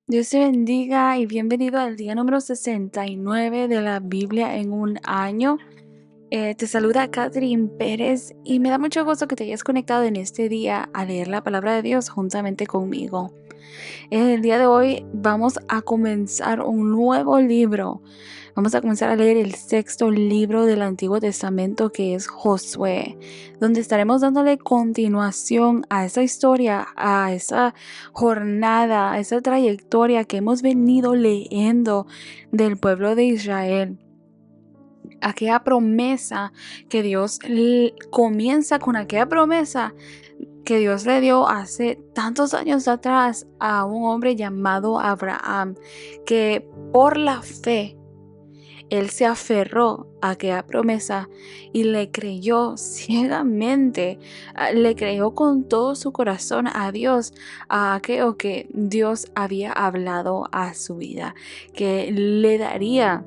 Dios te bendiga y bienvenido al día número 69 de la Biblia en un año. Te saluda Catherine Pérez y me da mucho gusto que te hayas conectado en este día a leer la palabra de Dios juntamente conmigo. En el día de hoy vamos a comenzar un nuevo libro. Vamos a comenzar a leer el sexto libro del Antiguo Testamento, que es Josué, donde estaremos dándole continuación a esa historia, a esa jornada, a esa trayectoria que hemos venido leyendo del pueblo de Israel. Aquella promesa que Dios comienza con aquella promesa que Dios le dio hace tantos años atrás a un hombre llamado Abraham, que por la fe él se aferró a aquella promesa y le creyó ciegamente, le creyó con todo su corazón a Dios, a aquello que Dios había hablado a su vida, que le daría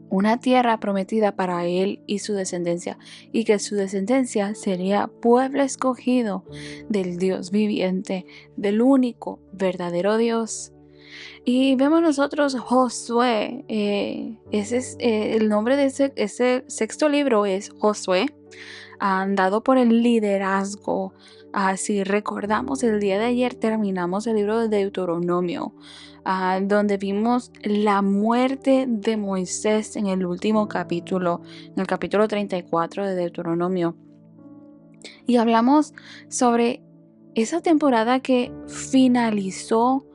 una tierra prometida para él y su descendencia, y que su descendencia sería pueblo escogido del Dios viviente, del único verdadero Dios. Y vemos nosotros Josué, ese es el nombre de ese sexto libro es Josué, dado por el liderazgo. Si recordamos, el día de ayer terminamos el libro de Deuteronomio, donde vimos la muerte de Moisés en el último capítulo, en el capítulo 34 de Deuteronomio. Y hablamos sobre esa temporada que finalizó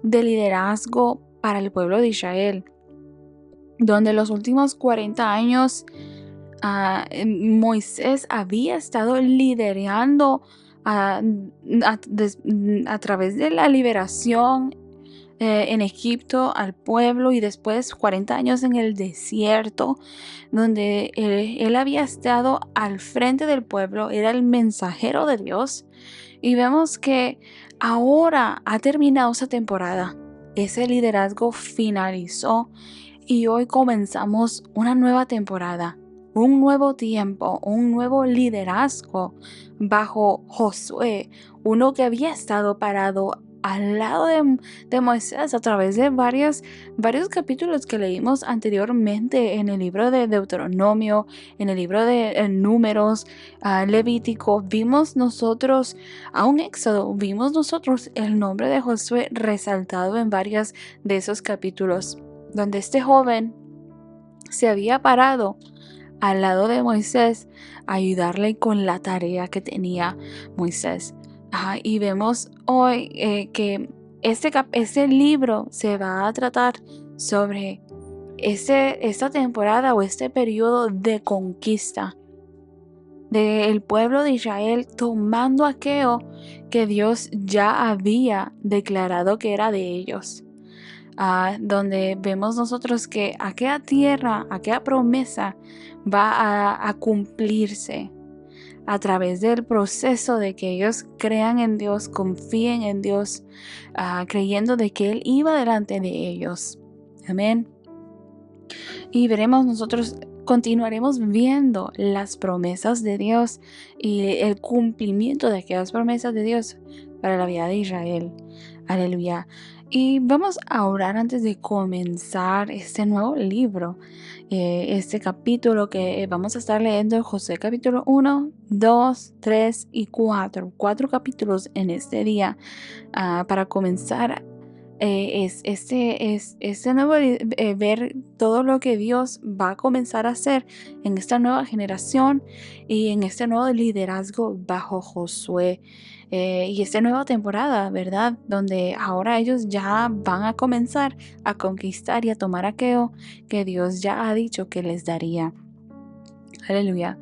de liderazgo para el pueblo de Israel, donde los últimos 40 años Moisés había estado liderando a, a través de la liberación en Egipto al pueblo, y después 40 años en el desierto, donde él había estado al frente del pueblo, era el mensajero de Dios. Y vemos que ahora ha terminado esa temporada, ese liderazgo finalizó y hoy comenzamos una nueva temporada, un nuevo tiempo, un nuevo liderazgo bajo Josué, uno que había estado parado al lado de Moisés a través de varios capítulos que leímos anteriormente en el libro de Deuteronomio, en el libro de Números, Levítico. Vimos nosotros a un Éxodo, vimos nosotros el nombre de Josué resaltado en varios de esos capítulos, donde este joven se había parado al lado de Moisés a ayudarle con la tarea que tenía Moisés. Y vemos hoy que este libro se va a tratar sobre esta temporada o este periodo de conquista del pueblo de Israel, tomando aquello que Dios ya había declarado que era de ellos. Donde vemos nosotros que aquella tierra, aquella promesa va a cumplirse a través del proceso de que ellos crean en Dios, confíen en Dios, creyendo de que Él iba delante de ellos. Amén. Y veremos nosotros, continuaremos viendo las promesas de Dios y el cumplimiento de aquellas promesas de Dios para la vida de Israel. Aleluya. Y vamos a orar antes de comenzar este nuevo libro, este capítulo que vamos a estar leyendo, Josué capítulo 1, 2, 3 y 4. 4 capítulos en este día, para comenzar este nuevo ver todo lo que Dios va a comenzar a hacer en esta nueva generación y en este nuevo liderazgo bajo Josué, y esta nueva temporada, ¿verdad? Donde ahora ellos ya van a comenzar a conquistar y a tomar aquello que Dios ya ha dicho que les daría. Aleluya.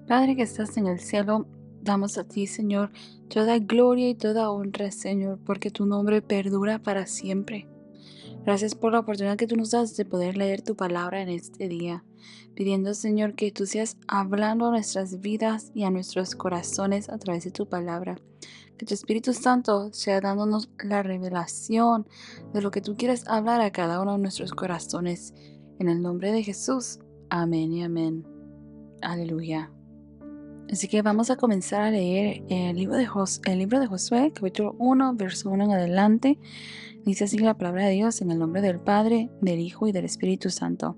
Padre que estás en el cielo, damos a ti, Señor, toda gloria y toda honra, Señor, porque tu nombre perdura para siempre. Gracias por la oportunidad que tú nos das de poder leer tu palabra en este día, pidiendo, Señor, que tú seas hablando a nuestras vidas y a nuestros corazones a través de tu palabra. Que tu Espíritu Santo sea dándonos la revelación de lo que tú quieres hablar a cada uno de nuestros corazones. En el nombre de Jesús. Amén y amén. Aleluya. Así que vamos a comenzar a leer el libro de Josué, capítulo 1, verso 1 en adelante. Dice así la palabra de Dios: en el nombre del Padre, del Hijo y del Espíritu Santo.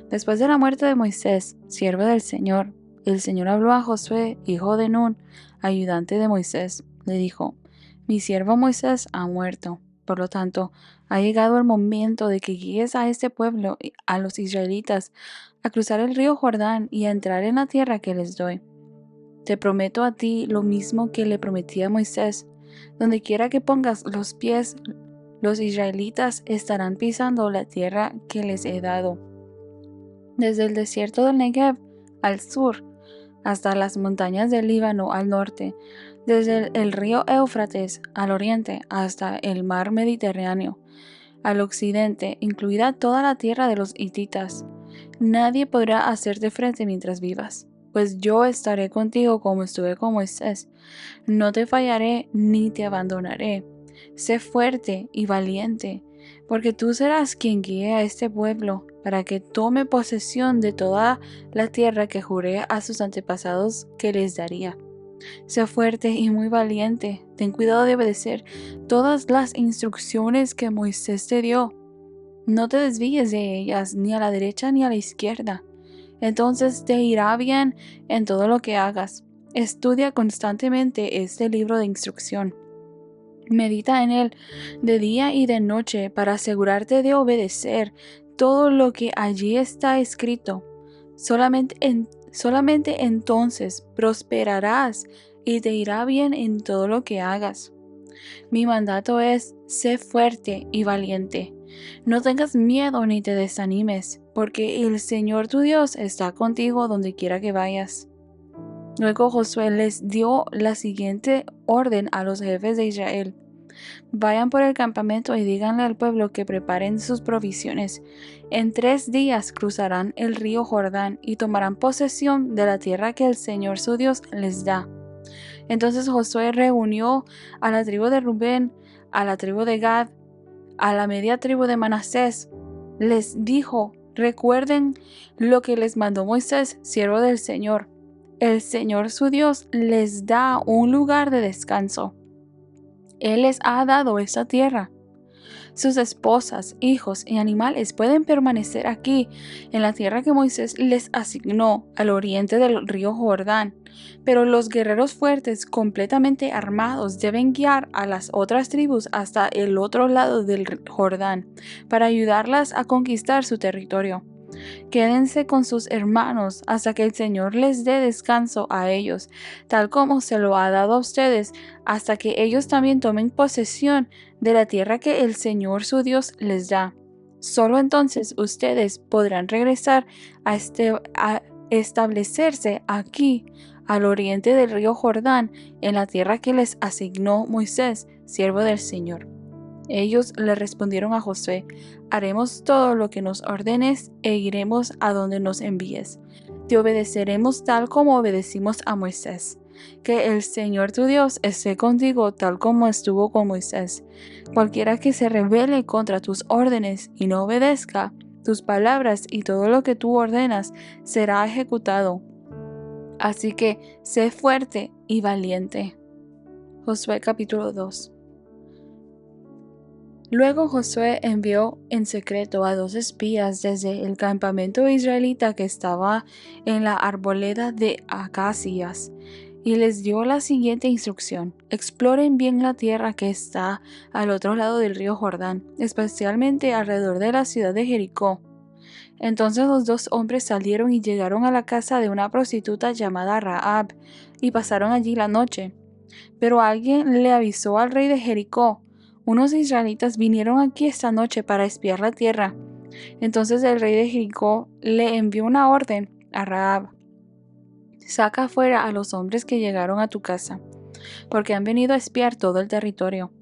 Después de la muerte de Moisés, siervo del Señor, el Señor habló a Josué, hijo de Nun, ayudante de Moisés. Le dijo: mi siervo Moisés ha muerto. Por lo tanto, ha llegado el momento de que guíes a este pueblo, a los israelitas, a cruzar el río Jordán y a entrar en la tierra que les doy. Te prometo a ti lo mismo que le prometí a Moisés. Donde quiera que pongas los pies, los israelitas estarán pisando la tierra que les he dado. Desde el desierto del Negev al sur, hasta las montañas del Líbano al norte, desde el río Éufrates al oriente hasta el mar Mediterráneo, al occidente, incluida toda la tierra de los hititas. Nadie podrá hacerte frente mientras vivas, pues yo estaré contigo como estuve con Moisés. No te fallaré ni te abandonaré. Sé fuerte y valiente, porque tú serás quien guíe a este pueblo para que tome posesión de toda la tierra que juré a sus antepasados que les daría. Sé fuerte y muy valiente. Ten cuidado de obedecer todas las instrucciones que Moisés te dio. No te desvíes de ellas, ni a la derecha ni a la izquierda. Entonces te irá bien en todo lo que hagas. Estudia constantemente este libro de instrucción. Medita en él de día y de noche para asegurarte de obedecer todo lo que allí está escrito. Solamente entonces prosperarás y te irá bien en todo lo que hagas. Mi mandato es: sé fuerte y valiente. No tengas miedo ni te desanimes, porque el Señor tu Dios está contigo donde quiera que vayas. Luego Josué les dio la siguiente orden a los jefes de Israel: vayan por el campamento y díganle al pueblo que preparen sus provisiones. En 3 días cruzarán el río Jordán y tomarán posesión de la tierra que el Señor su Dios les da. Entonces Josué reunió a la tribu de Rubén, a la tribu de Gad, a la media tribu de Manasés. Les dijo: recuerden lo que les mandó Moisés, siervo del Señor. El Señor su Dios les da un lugar de descanso. Él les ha dado esta tierra. Sus esposas, hijos y animales pueden permanecer aquí, en la tierra que Moisés les asignó al oriente del río Jordán, pero los guerreros fuertes, completamente armados, deben guiar a las otras tribus hasta el otro lado del Jordán para ayudarlas a conquistar su territorio. Quédense con sus hermanos hasta que el Señor les dé descanso a ellos, tal como se lo ha dado a ustedes, hasta que ellos también tomen posesión de la tierra que el Señor su Dios les da. Solo entonces ustedes podrán regresar a establecerse aquí, al oriente del río Jordán, en la tierra que les asignó Moisés, siervo del Señor. Ellos le respondieron a Josué: haremos todo lo que nos ordenes e iremos a donde nos envíes. Te obedeceremos tal como obedecimos a Moisés. Que el Señor tu Dios esté contigo tal como estuvo con Moisés. Cualquiera que se rebele contra tus órdenes y no obedezca tus palabras y todo lo que tú ordenas será ejecutado. Así que sé fuerte y valiente. Josué capítulo 2. Luego Josué envió en secreto a 2 espías desde el campamento israelita que estaba en la arboleda de acacias, y les dio la siguiente instrucción: exploren bien la tierra que está al otro lado del río Jordán, especialmente alrededor de la ciudad de Jericó. Entonces los 2 hombres salieron y llegaron a la casa de una prostituta llamada Rahab, y pasaron allí la noche. Pero alguien le avisó al rey de Jericó: unos israelitas vinieron aquí esta noche para espiar la tierra. Entonces el rey de Jericó le envió una orden a Rahab: saca afuera a los hombres que llegaron a tu casa, porque han venido a espiar todo el territorio.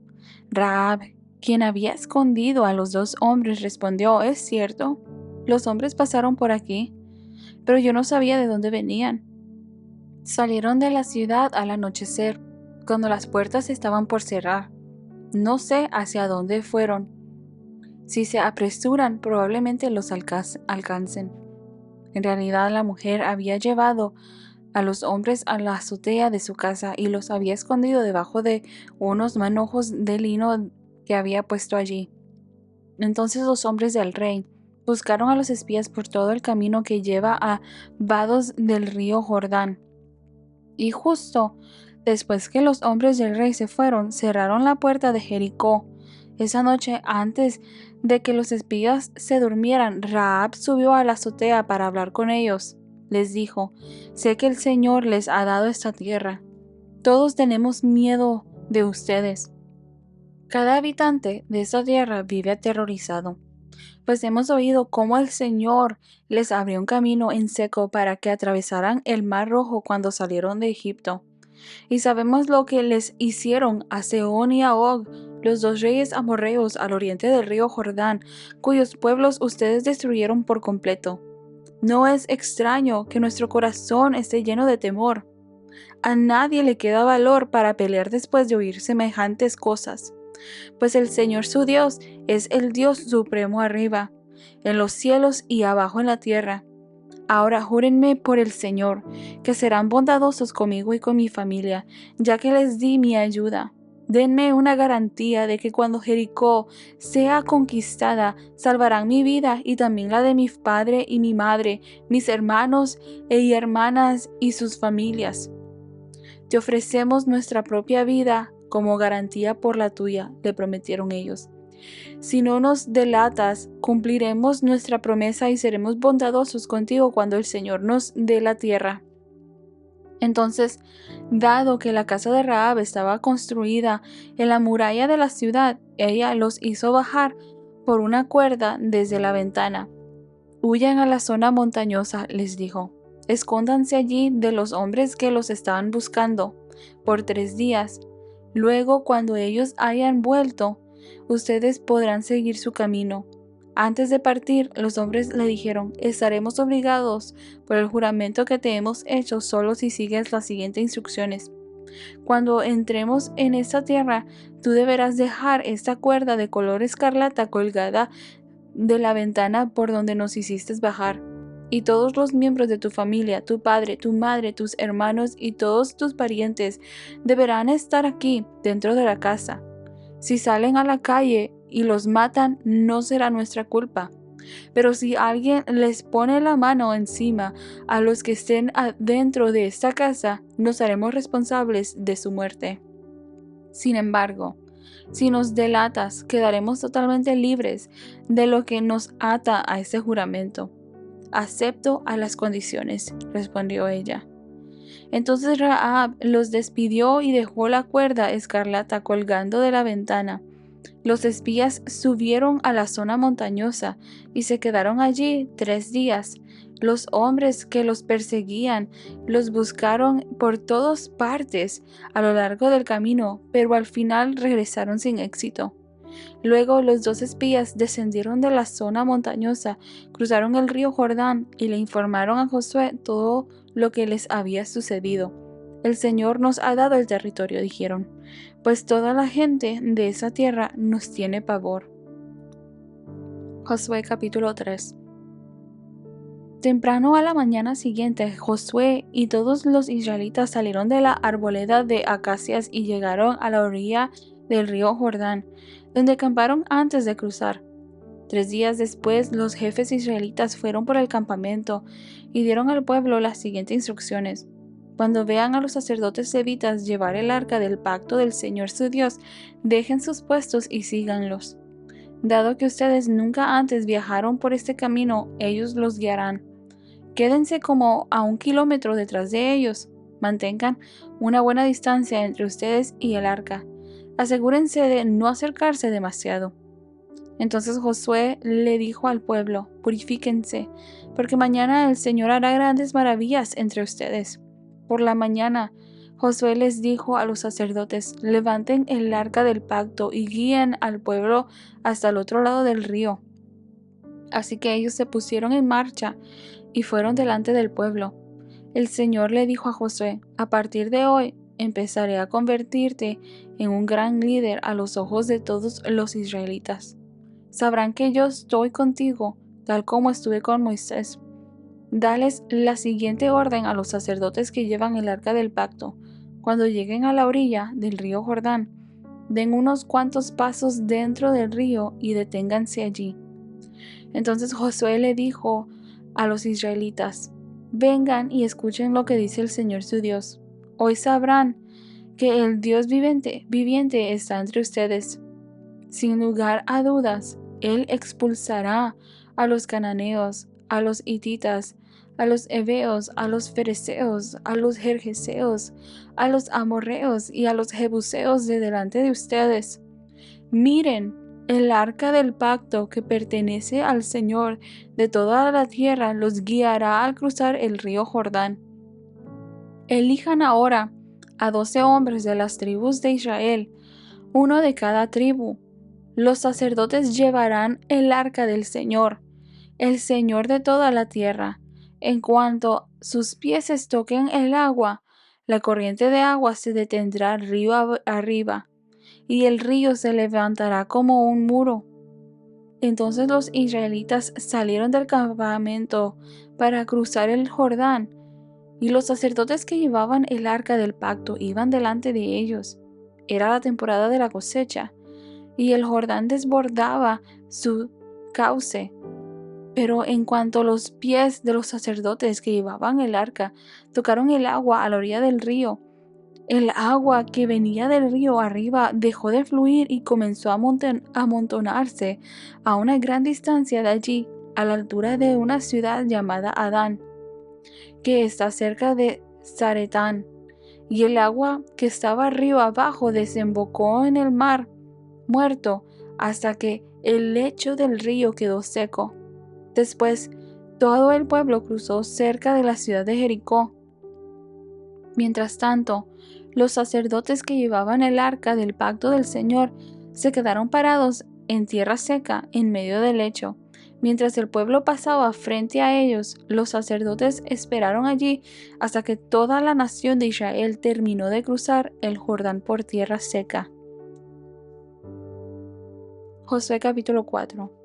Rahab, quien había escondido a los 2 hombres, respondió: es cierto, los hombres pasaron por aquí, pero yo no sabía de dónde venían. Salieron de la ciudad al anochecer, cuando las puertas estaban por cerrar. No sé hacia dónde fueron. Si se apresuran, probablemente los alcancen. En realidad, la mujer había llevado a los hombres a la azotea de su casa y los había escondido debajo de unos manojos de lino que había puesto allí. Entonces los hombres del rey buscaron a los espías por todo el camino que lleva a vados del río Jordán. Y justo después que los hombres del rey se fueron, cerraron la puerta de Jericó. Esa noche, antes de que los espías se durmieran, Rahab subió a la azotea para hablar con ellos. Les dijo: sé que el Señor les ha dado esta tierra. Todos tenemos miedo de ustedes. Cada habitante de esta tierra vive aterrorizado, pues hemos oído cómo el Señor les abrió un camino en seco para que atravesaran el Mar Rojo cuando salieron de Egipto. Y sabemos lo que les hicieron a Sehón y a Og, los dos reyes amorreos al oriente del río Jordán, cuyos pueblos ustedes destruyeron por completo. No es extraño que nuestro corazón esté lleno de temor. A nadie le queda valor para pelear después de oír semejantes cosas, pues el Señor su Dios es el Dios supremo arriba, en los cielos y abajo en la tierra. Ahora júrenme por el Señor, que serán bondadosos conmigo y con mi familia, ya que les di mi ayuda. Denme una garantía de que cuando Jericó sea conquistada, salvarán mi vida y también la de mi padre y mi madre, mis hermanos y hermanas y sus familias. Te ofrecemos nuestra propia vida como garantía por la tuya, le prometieron ellos. Si no nos delatas, cumpliremos nuestra promesa y seremos bondadosos contigo cuando el Señor nos dé la tierra. Entonces, dado que la casa de Rahab estaba construida en la muralla de la ciudad, ella los hizo bajar por una cuerda desde la ventana. Huyan a la zona montañosa, les dijo. Escóndanse allí de los hombres que los estaban buscando por 3 días. Luego, cuando ellos hayan vuelto, ustedes podrán seguir su camino. Antes de partir, los hombres le dijeron: estaremos obligados por el juramento que te hemos hecho solo si sigues las siguientes instrucciones. Cuando entremos en esta tierra, tú deberás dejar esta cuerda de color escarlata colgada de la ventana por donde nos hiciste bajar. Y todos los miembros de tu familia, tu padre, tu madre, tus hermanos y todos tus parientes deberán estar aquí, dentro de la casa. Si salen a la calle y los matan, no será nuestra culpa. Pero si alguien les pone la mano encima a los que estén dentro de esta casa, nos haremos responsables de su muerte. Sin embargo, si nos delatas, quedaremos totalmente libres de lo que nos ata a ese juramento. Acepto a las condiciones, respondió ella. Entonces Rahab los despidió y dejó la cuerda escarlata colgando de la ventana. Los espías subieron a la zona montañosa y se quedaron allí 3 días. Los hombres que los perseguían los buscaron por todas partes a lo largo del camino, pero al final regresaron sin éxito. Luego los 2 espías descendieron de la zona montañosa, cruzaron el río Jordán y le informaron a Josué todo lo que les había sucedido. El Señor nos ha dado el territorio, dijeron, pues toda la gente de esa tierra nos tiene pavor. Josué capítulo 3. Temprano a la mañana siguiente, Josué y todos los israelitas salieron de la arboleda de acacias y llegaron a la orilla del río Jordán, donde acamparon antes de cruzar. 3 días después, los jefes israelitas fueron por el campamento y dieron al pueblo las siguientes instrucciones. Cuando vean a los sacerdotes levitas llevar el arca del pacto del Señor su Dios, dejen sus puestos y síganlos. Dado que ustedes nunca antes viajaron por este camino, ellos los guiarán. Quédense como a 1 kilómetro detrás de ellos. Mantengan una buena distancia entre ustedes y el arca. Asegúrense de no acercarse demasiado. Entonces Josué le dijo al pueblo: purifíquense, porque mañana el Señor hará grandes maravillas entre ustedes. Por la mañana, Josué les dijo a los sacerdotes: levanten el arca del pacto y guíen al pueblo hasta el otro lado del río. Así que ellos se pusieron en marcha y fueron delante del pueblo. El Señor le dijo a Josué: a partir de hoy empezaré a convertirte en un gran líder a los ojos de todos los israelitas. Sabrán que yo estoy contigo, tal como estuve con Moisés. dales la siguiente orden a los sacerdotes que llevan el arca del pacto. Cuando lleguen a la orilla del río Jordán, den unos cuantos pasos dentro del río y deténganse allí. Entonces Josué le dijo a los israelitas: vengan y escuchen lo que dice el Señor su Dios. Hoy sabrán que el Dios viviente está entre ustedes. Sin lugar a dudas, Él expulsará a los cananeos, a los hititas, a los heveos, a los fereceos, a los gergeseos, a los amorreos y a los jebuseos de delante de ustedes. Miren, el arca del pacto que pertenece al Señor de toda la tierra los guiará al cruzar el río Jordán. Elijan ahora a 12 hombres de las tribus de Israel, uno de cada tribu. Los sacerdotes llevarán el arca del Señor, el Señor de toda la tierra. En cuanto sus pies toquen el agua, la corriente de agua se detendrá río arriba, y el río se levantará como un muro. Entonces los israelitas salieron del campamento para cruzar el Jordán, y los sacerdotes que llevaban el arca del pacto iban delante de ellos. Era la temporada de la cosecha, y el Jordán desbordaba su cauce. Pero en cuanto los pies de los sacerdotes que llevaban el arca tocaron el agua a la orilla del río, el agua que venía del río arriba dejó de fluir y comenzó a amontonarse a una gran distancia de allí, a la altura de una ciudad llamada Adán, que está cerca de Zaretán. Y el agua que estaba río abajo desembocó en el mar muerto hasta que el lecho del río quedó seco. Después, todo el pueblo cruzó cerca de la ciudad de Jericó. Mientras tanto, los sacerdotes que llevaban el arca del pacto del Señor se quedaron parados en tierra seca en medio del lecho. Mientras el pueblo pasaba frente a ellos, los sacerdotes esperaron allí hasta que toda la nación de Israel terminó de cruzar el Jordán por tierra seca. Josué capítulo 4.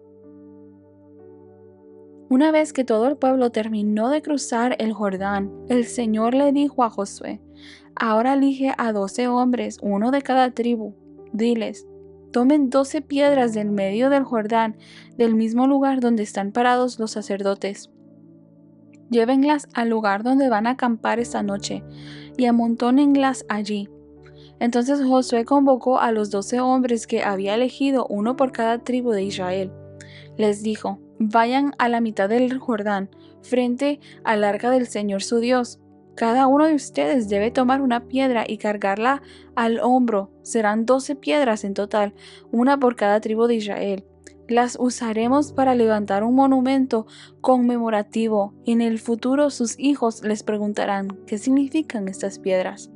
Una vez que todo el pueblo terminó de cruzar el Jordán, el Señor le dijo a Josué: ahora elige a 12 hombres, uno de cada tribu. Diles: tomen 12 piedras del medio del Jordán, del mismo lugar donde están parados los sacerdotes. Llévenlas al lugar donde van a acampar esta noche y amontónenlas allí. Entonces Josué convocó a los 12 hombres que había elegido, uno por cada tribu de Israel. Les dijo: vayan a la mitad del Jordán, frente al arca del Señor su Dios. Cada uno de ustedes debe tomar una piedra y cargarla al hombro. Serán 12 piedras en total, una por cada tribu de Israel. Las usaremos para levantar un monumento conmemorativo. En el futuro sus hijos les preguntarán: ¿qué significan estas piedras?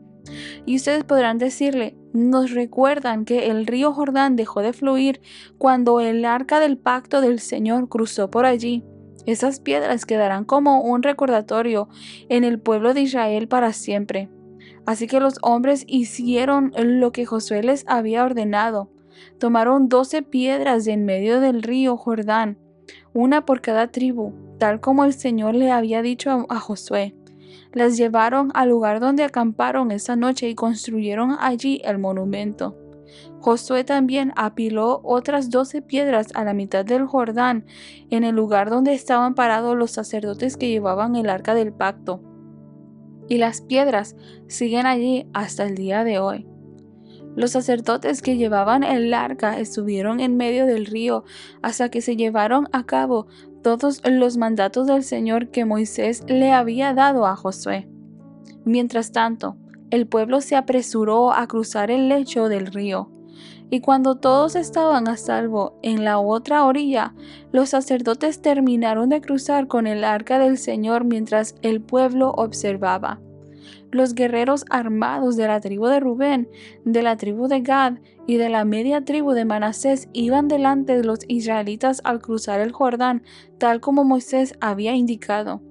Y ustedes podrán decirle: nos recuerdan que el río Jordán dejó de fluir cuando el arca del pacto del Señor cruzó por allí. Esas piedras quedarán como un recordatorio en el pueblo de Israel para siempre. Así que los hombres hicieron lo que Josué les había ordenado. Tomaron 12 piedras de en medio del río Jordán, una por cada tribu, tal como el Señor le había dicho a Josué. Las llevaron al lugar donde acamparon esa noche y construyeron allí el monumento. Josué también apiló otras 12 piedras a la mitad del Jordán, en el lugar donde estaban parados los sacerdotes que llevaban el arca del pacto. Y las piedras siguen allí hasta el día de hoy. Los sacerdotes que llevaban el arca estuvieron en medio del río hasta que se llevaron a cabo todos los mandatos del Señor que Moisés le había dado a Josué. Mientras tanto, el pueblo se apresuró a cruzar el lecho del río, y cuando todos estaban a salvo en la otra orilla, los sacerdotes terminaron de cruzar con el arca del Señor mientras el pueblo observaba. Los guerreros armados de la tribu de Rubén, de la tribu de Gad y de la media tribu de Manasés iban delante de los israelitas al cruzar el Jordán, tal como Moisés había indicado.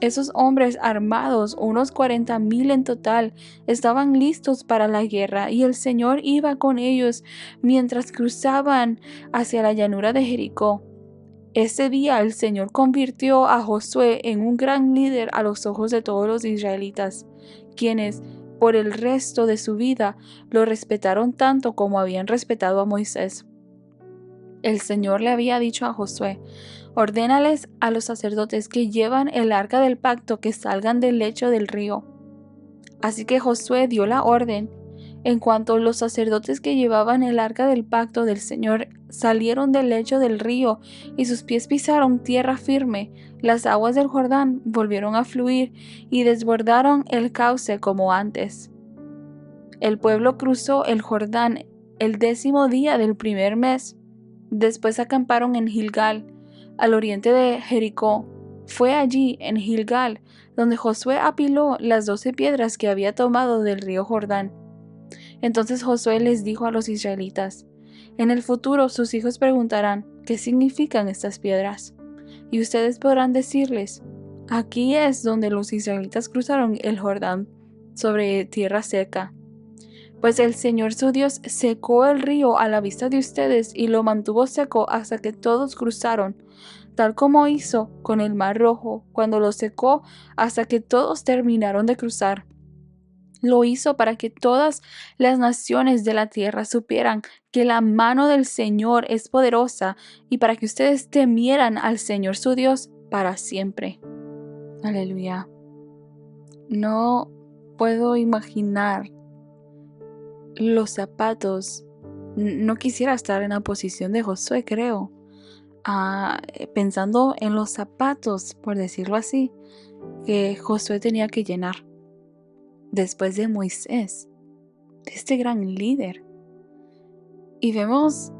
Esos hombres armados, unos 40,000 en total, estaban listos para la guerra, y el Señor iba con ellos mientras cruzaban hacia la llanura de Jericó. Ese día el Señor convirtió a Josué en un gran líder a los ojos de todos los israelitas, quienes por el resto de su vida lo respetaron tanto como habían respetado a Moisés. El Señor le había dicho a Josué: ordénales a los sacerdotes que llevan el arca del pacto que salgan del lecho del río. Así que Josué dio la orden. En cuanto los sacerdotes que llevaban el arca del pacto del Señor salieron del lecho del río y sus pies pisaron tierra firme, las aguas del Jordán volvieron a fluir y desbordaron el cauce como antes. El pueblo cruzó el Jordán el 10º día del primer mes. Después acamparon en Gilgal, al oriente de Jericó. Fue allí, en Gilgal, donde Josué apiló las 12 piedras que había tomado del río Jordán. Entonces Josué les dijo a los israelitas: en el futuro sus hijos preguntarán: ¿qué significan estas piedras? Y ustedes podrán decirles: aquí es donde los israelitas cruzaron el Jordán sobre tierra seca. Pues el Señor su Dios secó el río a la vista de ustedes y lo mantuvo seco hasta que todos cruzaron, tal como hizo con el Mar Rojo cuando lo secó hasta que todos terminaron de cruzar. Lo hizo para que todas las naciones de la tierra supieran que la mano del Señor es poderosa y para que ustedes temieran al Señor su Dios para siempre. Aleluya. No puedo imaginar los zapatos. No quisiera estar en la posición de Josué, creo. Pensando en los zapatos, por decirlo así, que Josué tenía que llenar después de Moisés, de este gran líder. Y vemos,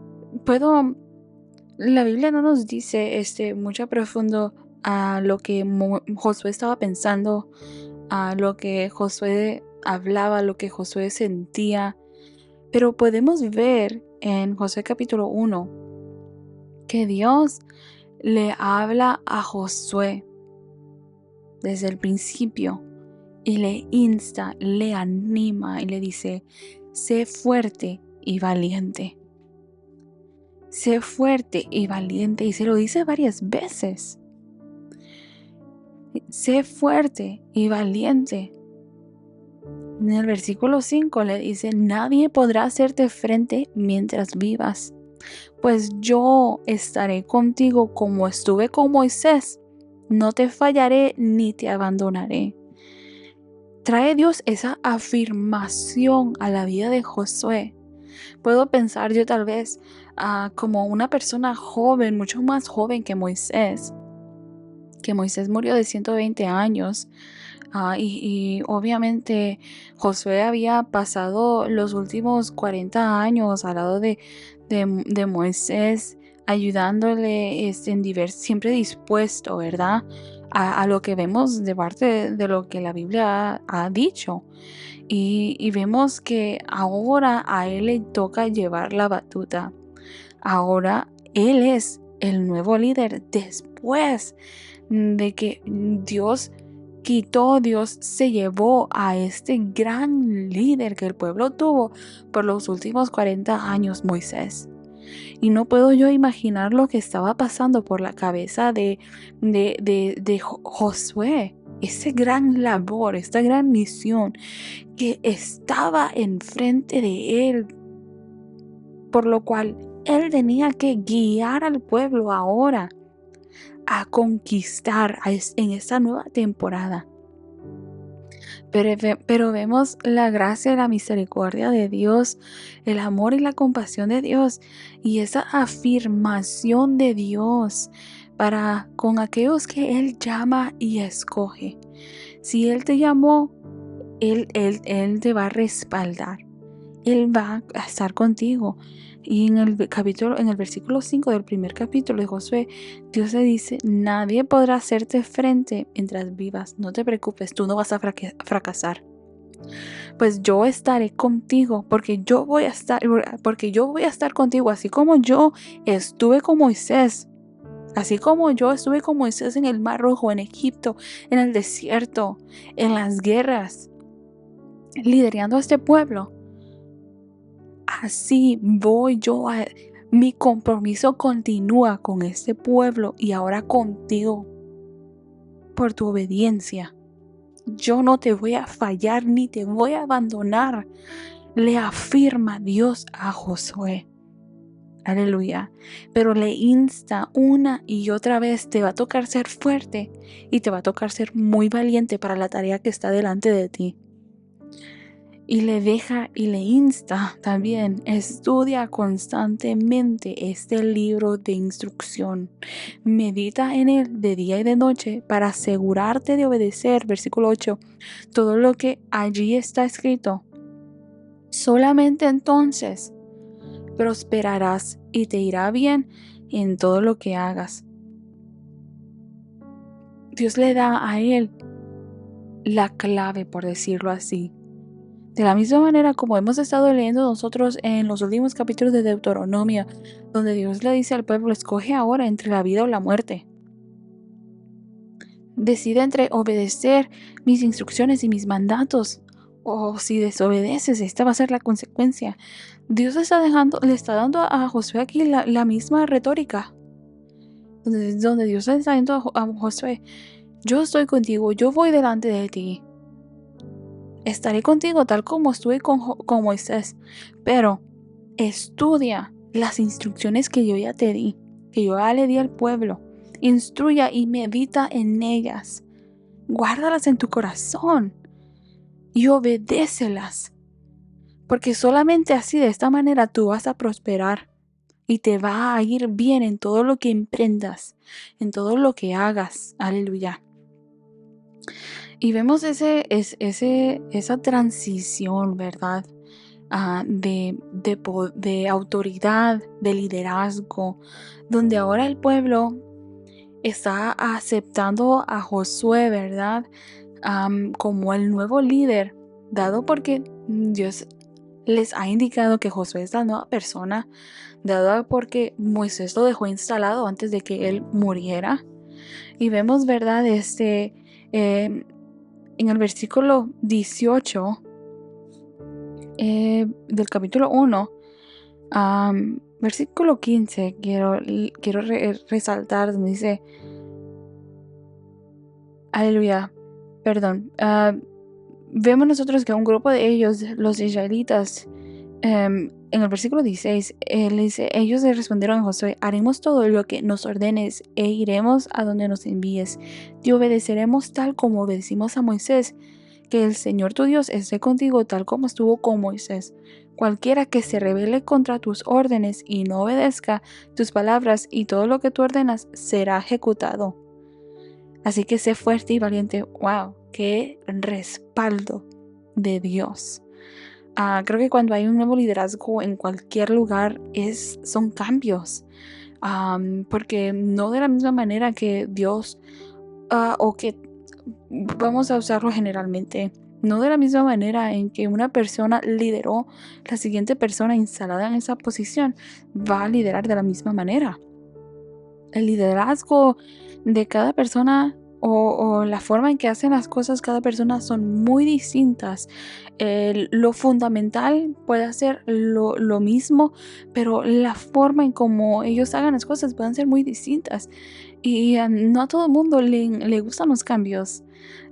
la Biblia no nos dice mucho profundo a lo que Josué estaba pensando, a lo que Josué hablaba, lo que Josué sentía, pero podemos ver en Josué capítulo 1 que Dios le habla a Josué desde el principio y le insta, le anima y le dice: sé fuerte y valiente. Sé fuerte y valiente, y se lo dice varias veces. Sé fuerte y valiente. En el versículo 5 le dice: nadie podrá hacerte frente mientras vivas, pues yo estaré contigo como estuve con Moisés. No te fallaré ni te abandonaré. Trae Dios esa afirmación a la vida de Josué. Puedo pensar yo tal vez como una persona joven, mucho más joven que Moisés murió de 120 años. Y obviamente Josué había pasado los últimos 40 años al lado de Moisés, ayudándole siempre dispuesto, ¿verdad? A lo que vemos de parte de lo que la Biblia ha dicho. Y vemos que ahora a él le toca llevar la batuta. Ahora él es el nuevo líder después de que Dios se llevó a este gran líder que el pueblo tuvo por los últimos 40 años, Moisés. Y no puedo yo imaginar lo que estaba pasando por la cabeza de Josué, esa gran labor, esta gran misión que estaba enfrente de él, por lo cual él tenía que guiar al pueblo ahora a conquistar en esta nueva temporada. Pero vemos la gracia y la misericordia de Dios, el amor y la compasión de Dios y esa afirmación de Dios para con aquellos que Él llama y escoge. Si Él te llamó, Él te va a respaldar. Él va a estar contigo. Y en el versículo 5 del primer capítulo de Josué, Dios le dice: nadie podrá hacerte frente mientras vivas. No te preocupes, tú no vas a fracasar. Pues yo estaré contigo, porque yo voy a estar contigo, así como yo estuve con Moisés. Así como yo estuve con Moisés en el Mar Rojo, en Egipto, en el desierto, en las guerras, liderando a este pueblo. Así voy yo Mi compromiso continúa con este pueblo y ahora contigo por tu obediencia. Yo no te voy a fallar ni te voy a abandonar, le afirma Dios a Josué. Aleluya. Pero le insta una y otra vez, te va a tocar ser fuerte y te va a tocar ser muy valiente para la tarea que está delante de ti. Y le deja y le insta también, estudia constantemente este libro de instrucción. Medita en él de día y de noche para asegurarte de obedecer, versículo 8, todo lo que allí está escrito. Solamente entonces prosperarás y te irá bien en todo lo que hagas. Dios le da a él la clave, por decirlo así. De la misma manera como hemos estado leyendo nosotros en los últimos capítulos de Deuteronomio, donde Dios le dice al pueblo, escoge ahora entre la vida o la muerte. Decide entre obedecer mis instrucciones y mis mandatos, o si desobedeces, esta va a ser la consecuencia. Dios le está dando a Josué aquí la misma retórica, donde Dios le está diciendo a Josué, yo estoy contigo, yo voy delante de ti. Estaré contigo tal como estuve con Moisés, pero estudia las instrucciones que yo ya te di, que yo ya le di al pueblo. Instruya y medita en ellas. Guárdalas en tu corazón y obedécelas. Porque solamente así, de esta manera, tú vas a prosperar y te va a ir bien en todo lo que emprendas, en todo lo que hagas. Aleluya. Y vemos esa transición, ¿verdad? De autoridad, de liderazgo, donde ahora el pueblo está aceptando a Josué, ¿verdad? Como el nuevo líder, dado porque Dios les ha indicado que Josué es la nueva persona, dado porque Moisés lo dejó instalado antes de que él muriera. Y vemos, ¿verdad? En el versículo 18 del capítulo 1, versículo 15, quiero resaltar, donde dice, aleluya, perdón, vemos nosotros que un grupo de ellos, los israelitas, en el versículo 16, ellos le respondieron a Josué, haremos todo lo que nos ordenes e iremos a donde nos envíes. Te obedeceremos tal como obedecimos a Moisés. Que el Señor tu Dios esté contigo tal como estuvo con Moisés. Cualquiera que se rebele contra tus órdenes y no obedezca tus palabras y todo lo que tú ordenas será ejecutado. Así que sé fuerte y valiente. ¡Wow! ¡Qué respaldo de Dios! Creo que cuando hay un nuevo liderazgo en cualquier lugar son cambios. Porque no de la misma manera que Dios o que vamos a usarlo generalmente, no de la misma manera en que una persona lideró, la siguiente persona instalada en esa posición va a liderar de la misma manera. El liderazgo de cada persona o la forma en que hacen las cosas cada persona son muy distintas. Lo fundamental puede ser lo mismo, pero la forma en cómo ellos hagan las cosas pueden ser muy distintas. Y no a todo el mundo le gustan los cambios.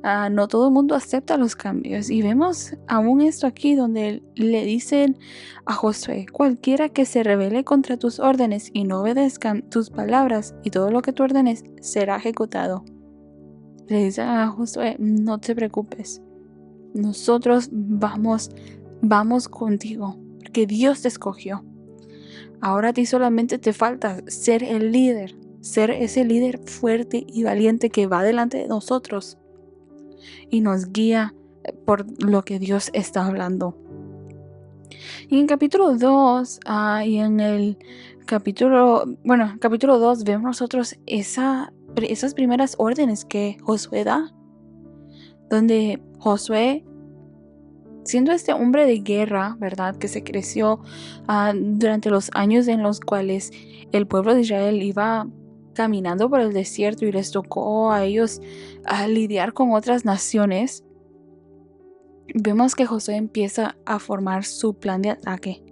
No todo el mundo acepta los cambios. Y vemos aún esto aquí donde le dicen a Josué, cualquiera que se rebele contra tus órdenes y no obedezcan tus palabras y todo lo que tú ordenes será ejecutado. Le dicen a Josué, no te preocupes. Nosotros vamos contigo, porque Dios te escogió. Ahora a ti solamente te falta ser el líder, ser ese líder fuerte y valiente que va delante de nosotros y nos guía por lo que Dios está hablando. Y en capítulo 2 y en el capítulo 2 vemos nosotros esas primeras órdenes que Josué da, donde Josué, siendo este hombre de guerra, ¿verdad? Que se creció durante los años en los cuales el pueblo de Israel iba caminando por el desierto y les tocó a ellos lidiar con otras naciones, vemos que Josué empieza a formar su plan de ataque.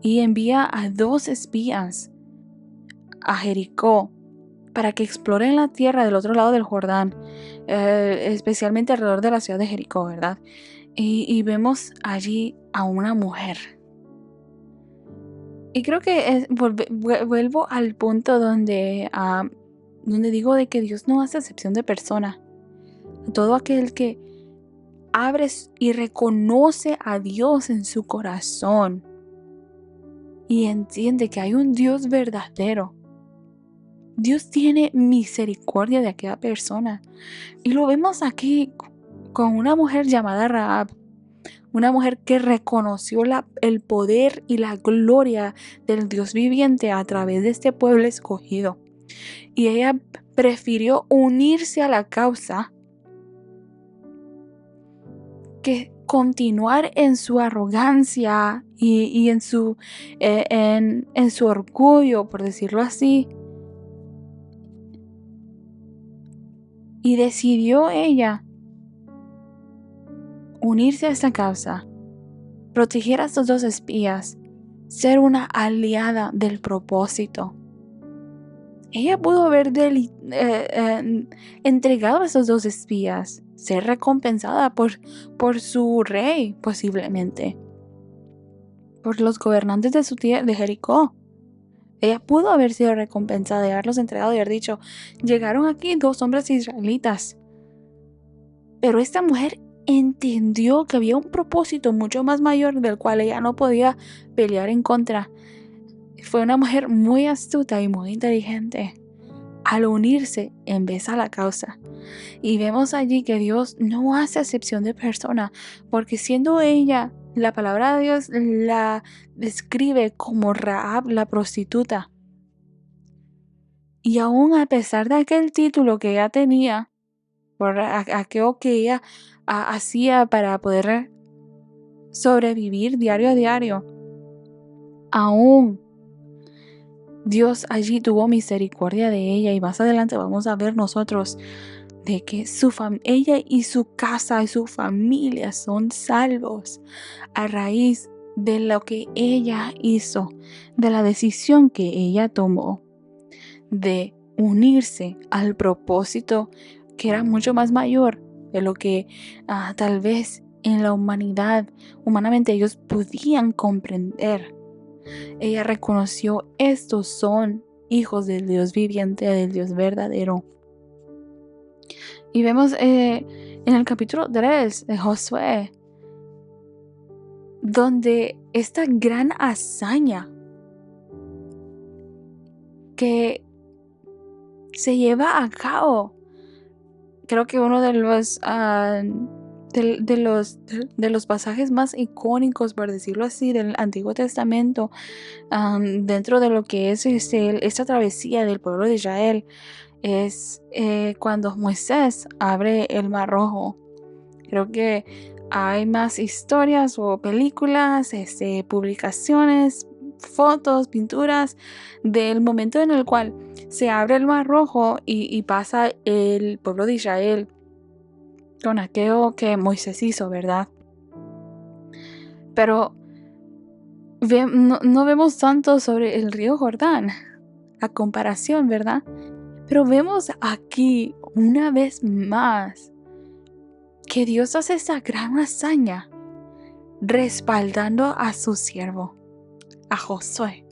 y envía a 2 espías a Jericó para que exploren la tierra del otro lado del Jordán, especialmente alrededor de la ciudad de Jericó, ¿verdad? Y vemos allí a una mujer. Y creo que vuelvo al punto donde digo de que Dios no hace excepción de persona. Todo aquel que abre y reconoce a Dios en su corazón y entiende que hay un Dios verdadero, Dios tiene misericordia de aquella persona. Y lo vemos aquí con una mujer llamada Rahab, una mujer que reconoció el poder y la gloria del Dios viviente a través de este pueblo escogido. Y ella prefirió unirse a la causa que continuar en su arrogancia y en su orgullo, por decirlo así. Y decidió ella unirse a esta causa, proteger a estos 2 espías, ser una aliada del propósito. Ella pudo haber entregado a esos 2 espías, ser recompensada por su rey, posiblemente, por los gobernantes de su tierra, de Jericó. Ella pudo haber sido recompensada y haberlos entregado y haber dicho, llegaron aquí 2 hombres israelitas. Pero esta mujer entendió que había un propósito mucho más mayor del cual ella no podía pelear en contra. Fue una mujer muy astuta y muy inteligente al unirse en vez a la causa. Y vemos allí que Dios no hace excepción de persona, porque siendo ella, la palabra de Dios la describe como Rahab la prostituta. Y aún a pesar de aquel título que ella tenía, por aquello que ella hacía para poder sobrevivir diario a diario, aún Dios allí tuvo misericordia de ella. Y más adelante vamos a ver nosotros de que ella y su casa y su familia son salvos a raíz de lo que ella hizo, de la decisión que ella tomó de unirse al propósito que era mucho más mayor de lo que tal vez en la humanamente ellos podían comprender. Ella reconoció, estos son hijos del Dios viviente, del Dios verdadero. Y vemos en el capítulo 3 de Josué, donde esta gran hazaña que se lleva a cabo, creo que uno de los pasajes más icónicos, por decirlo así, del Antiguo Testamento, dentro de lo que es esta travesía del pueblo de Israel, es cuando Moisés abre el Mar Rojo. Creo que hay más historias o películas, publicaciones, fotos, pinturas del momento en el cual se abre el Mar Rojo y pasa el pueblo de Israel con aquello que Moisés hizo, ¿verdad? Pero no vemos tanto sobre el río Jordán, a comparación, ¿verdad? Pero vemos aquí una vez más que Dios hace esa gran hazaña respaldando a su siervo, a Josué.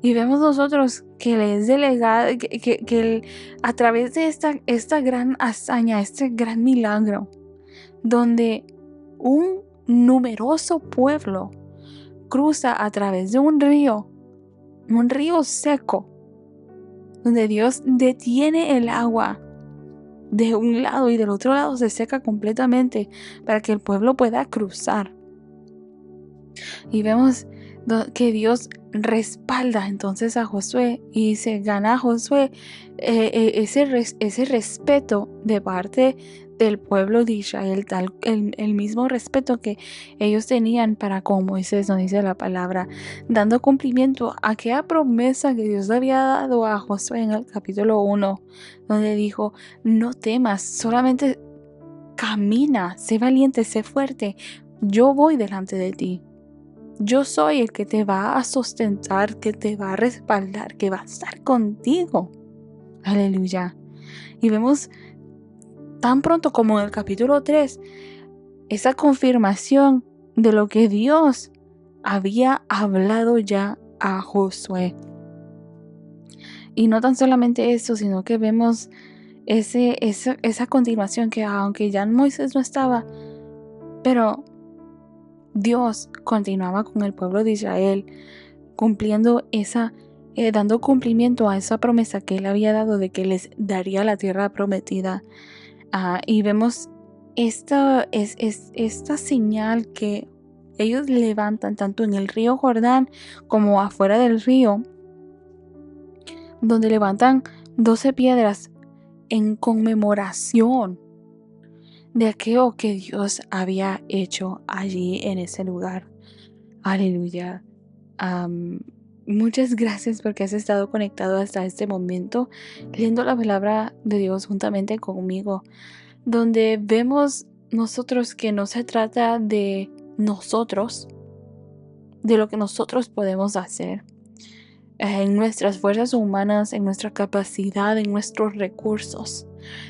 Y vemos nosotros que le es delegado, que a través de esta gran hazaña, este gran milagro, donde un numeroso pueblo cruza a través de un río seco, donde Dios detiene el agua de un lado y del otro lado se seca completamente para que el pueblo pueda cruzar. Y vemos que Dios respalda entonces a Josué y se gana a Josué ese respeto de parte del pueblo de Israel, el mismo respeto que ellos tenían para con Moisés, nos dice la palabra, dando cumplimiento a aquella promesa que Dios le había dado a Josué en el capítulo 1, donde dijo, no temas, solamente camina, sé valiente, sé fuerte, yo voy delante de ti. Yo soy el que te va a sustentar, que te va a respaldar, que va a estar contigo. Aleluya. Y vemos tan pronto como en el capítulo 3 esa confirmación de lo que Dios había hablado ya a Josué. Y no tan solamente eso, sino que vemos esa continuación que aunque ya Moisés no estaba, pero Dios continuaba con el pueblo de Israel, cumpliendo dando cumplimiento a esa promesa que él había dado de que les daría la tierra prometida. Y vemos esta señal que ellos levantan tanto en el río Jordán como afuera del río, donde levantan 12 piedras en conmemoración de aquello que Dios había hecho allí en ese lugar. Aleluya. Muchas gracias porque has estado conectado hasta este momento, leyendo la palabra de Dios juntamente conmigo, donde vemos nosotros que no se trata de nosotros, de lo que nosotros podemos hacer, en nuestras fuerzas humanas, en nuestra capacidad, en nuestros recursos,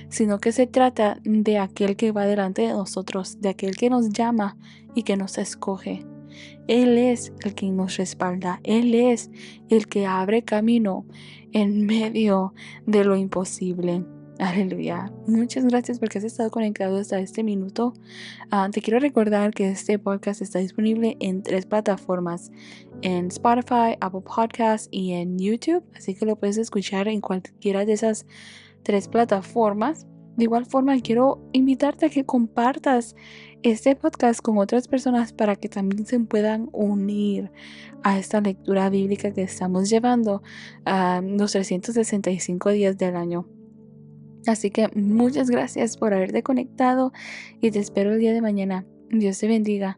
sino que se trata de aquel que va delante de nosotros, de aquel que nos llama y que nos escoge. Él es el que nos respalda, Él es el que abre camino en medio de lo imposible. Aleluya. Muchas gracias porque has estado conectado hasta este minuto. Te quiero recordar que este podcast está disponible en 3 plataformas, en Spotify, Apple Podcasts y en YouTube, así que lo puedes escuchar en cualquiera de esas 3 plataformas. De igual forma, quiero invitarte a que compartas este podcast con otras personas para que también se puedan unir a esta lectura bíblica que estamos llevando los 365 días del año. Así que muchas gracias por haberte conectado y te espero el día de mañana. Dios te bendiga.